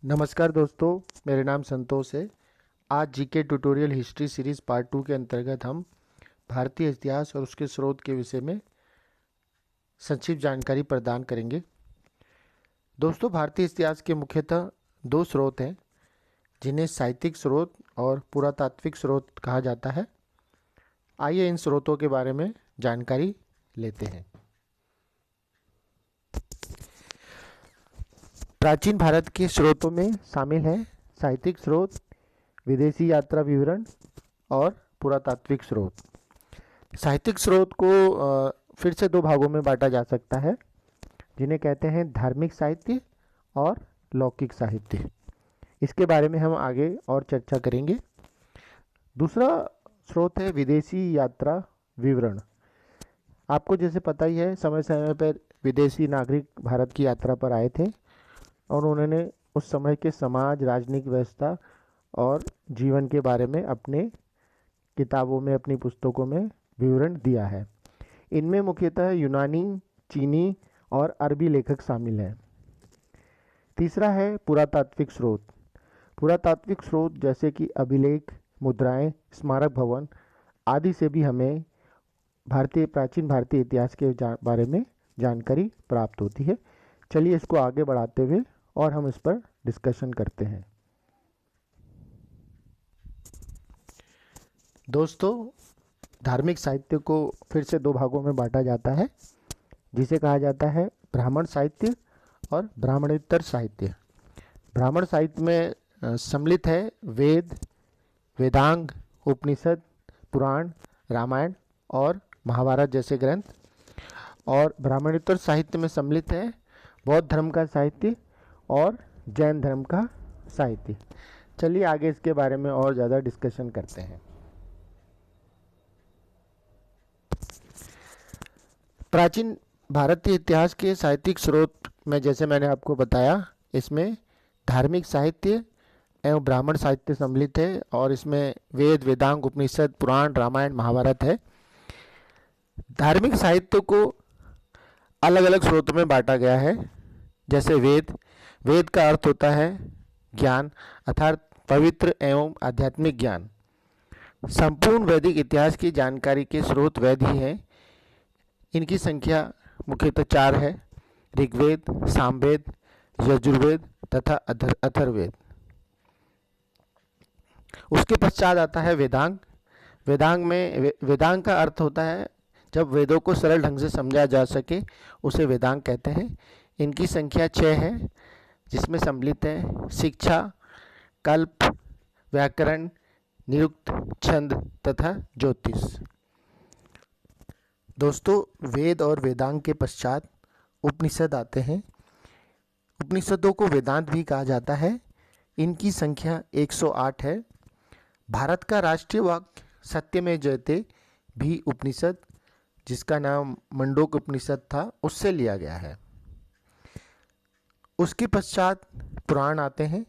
नमस्कार दोस्तों, मेरे नाम संतोष है। आज GK tutorial history series part 2 के अंतर्गत हम भारतीय इतिहास और उसके स्रोत के विषय में संक्षिप्त जानकारी प्रदान करेंगे। दोस्तों, भारतीय इतिहास के मुख्यतः दो स्रोत हैं जिन्हें साहित्यिक स्रोत और पुरातात्विक स्रोत कहा जाता है। आइए इन स्रोतों के बारे में जानकारी लेते हैं। प्राचीन भारत के स्रोतों में शामिल है साहित्यिक स्रोत, विदेशी यात्रा विवरण और पुरातात्विक स्रोत। साहित्यिक स्रोत को फिर से दो भागों में बांटा जा सकता है, जिन्हें कहते हैं धार्मिक साहित्य और लौकिक साहित्य। इसके बारे में हम आगे और चर्चा करेंगे। दूसरा स्रोत है विदेशी यात्रा विवरण। आपको जैसे पता ही है, समय समय पर विदेशी नागरिक भारत की यात्रा पर आए थे और उन्होंने उस समय के समाज, राजनीतिक व्यवस्था और जीवन के बारे में अपने किताबों में, अपनी पुस्तकों में विवरण दिया है। इनमें मुख्यतः यूनानी, चीनी और अरबी लेखक शामिल हैं। तीसरा है पुरातात्विक स्रोत। पुरातात्विक स्रोत जैसे कि अभिलेख, मुद्राएं, स्मारक भवन आदि से भी हमें प्राचीन भारतीय इतिहास के बारे में जानकारी प्राप्त होती है। चलिए इसको आगे बढ़ाते हुए और हम इस पर डिस्कशन करते हैं। दोस्तों, धार्मिक साहित्य को फिर से दो भागों में बांटा जाता है, जिसे कहा जाता है ब्राह्मण साहित्य और ब्राह्मणेतर साहित्य। ब्राह्मण साहित्य में सम्मिलित है वेद, वेदांग, उपनिषद, पुराण, रामायण और महाभारत जैसे ग्रंथ। और ब्राह्मणेतर साहित्य में सम्मिलित है बौद्ध धर्म का साहित्य और जैन धर्म का साहित्य। चलिए आगे इसके बारे में और ज़्यादा डिस्कशन करते हैं। प्राचीन भारतीय इतिहास के साहित्यिक स्रोत में, जैसे मैंने आपको बताया, इसमें धार्मिक साहित्य एवं ब्राह्मण साहित्य सम्मिलित है और इसमें वेद, वेदांग, उपनिषद, पुराण, रामायण, महाभारत है। धार्मिक साहित्य को अलग अलग स्रोतों में बांटा गया है। जैसे वेद का अर्थ होता है ज्ञान, अर्थात पवित्र एवं आध्यात्मिक ज्ञान। संपूर्ण वैदिक इतिहास की जानकारी के स्रोत वेद ही हैं। इनकी संख्या मुख्यतः 4 है: ऋग्वेद, सामवेद, यजुर्वेद तथा अथर्ववेद। उसके पश्चात आता है वेदांग। वेदांग का अर्थ होता है जब वेदों को सरल ढंग से समझा जा सके, उसे वेदांग कहते हैं। इनकी संख्या 6 है, जिसमें सम्मिलित है शिक्षा, कल्प, व्याकरण, निरुक्त, छंद तथा ज्योतिष। दोस्तों, वेद और वेदांग के पश्चात उपनिषद आते हैं। उपनिषदों को वेदांत भी कहा जाता है। इनकी संख्या 108 है। भारत का राष्ट्रीय वाक्य सत्यमेव जयते भी उपनिषद, जिसका नाम मंडोक उपनिषद था, उससे लिया गया है। उसके पश्चात पुराण आते हैं।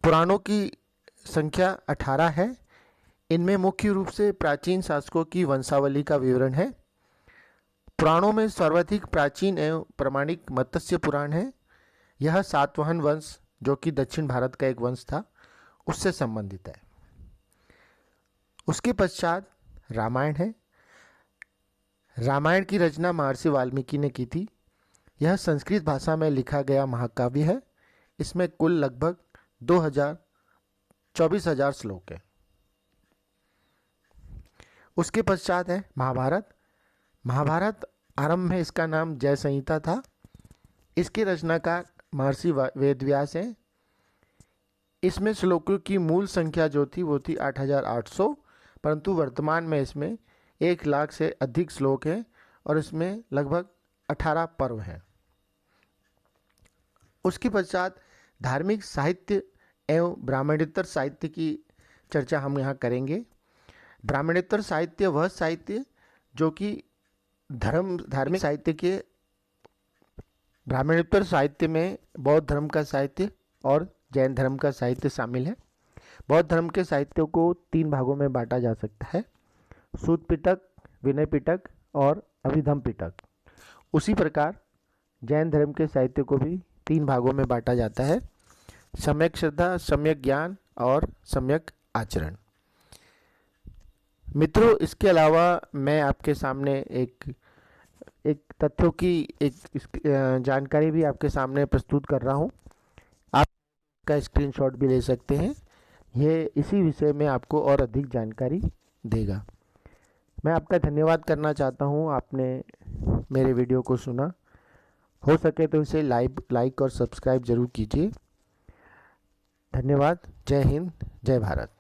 पुराणों की संख्या 18 है। इनमें मुख्य रूप से प्राचीन शासकों की वंशावली का विवरण है। पुराणों में सर्वाधिक प्राचीन एवं प्रामाणिक मत्स्य पुराण है। यह सातवाहन वंश, जो कि दक्षिण भारत का एक वंश था, उससे संबंधित है। उसके पश्चात रामायण है। रामायण की रचना महर्षि वाल्मीकि ने की थी। यह संस्कृत भाषा में लिखा गया महाकाव्य है। इसमें कुल लगभग 24,000 श्लोक हैं। उसके पश्चात है महाभारत। महाभारत आरंभ में इसका नाम जय संहिता था। इसके रचनाकार महर्षि वेदव्यास हैं। इसमें श्लोकों की मूल संख्या जो थी वो थी 8,800, परंतु वर्तमान में इसमें 1 लाख से अधिक श्लोक हैं और इसमें लगभग 18 पर्व हैं। उसके पश्चात धार्मिक साहित्य एवं ब्राह्मणेतर साहित्य की चर्चा हम यहाँ करेंगे। ब्राह्मणेतर साहित्य वह साहित्य जो कि धार्मिक साहित्य के ब्राह्मणेतर साहित्य में बौद्ध धर्म का साहित्य और जैन धर्म का साहित्य शामिल है। बौद्ध धर्म के साहित्यों को 3 भागों में बांटा जा सकता है: सूत पिटक, विनय पिटक और अभिधम पिटक। उसी प्रकार जैन धर्म के साहित्य को भी 3 भागों में बांटा जाता है: सम्यक श्रद्धा, सम्यक ज्ञान और सम्यक आचरण। मित्रों, इसके अलावा मैं आपके सामने एक एक तथ्यों की जानकारी भी आपके सामने प्रस्तुत कर रहा हूँ। आप का स्क्रीनशॉट भी ले सकते हैं। ये इसी विषय में आपको और अधिक जानकारी देगा। मैं आपका धन्यवाद करना चाहता हूँ, आपने मेरे वीडियो को सुना। हो सके तो इसे लाइक और सब्सक्राइब जरूर कीजिए। धन्यवाद। जय हिंद, जय भारत।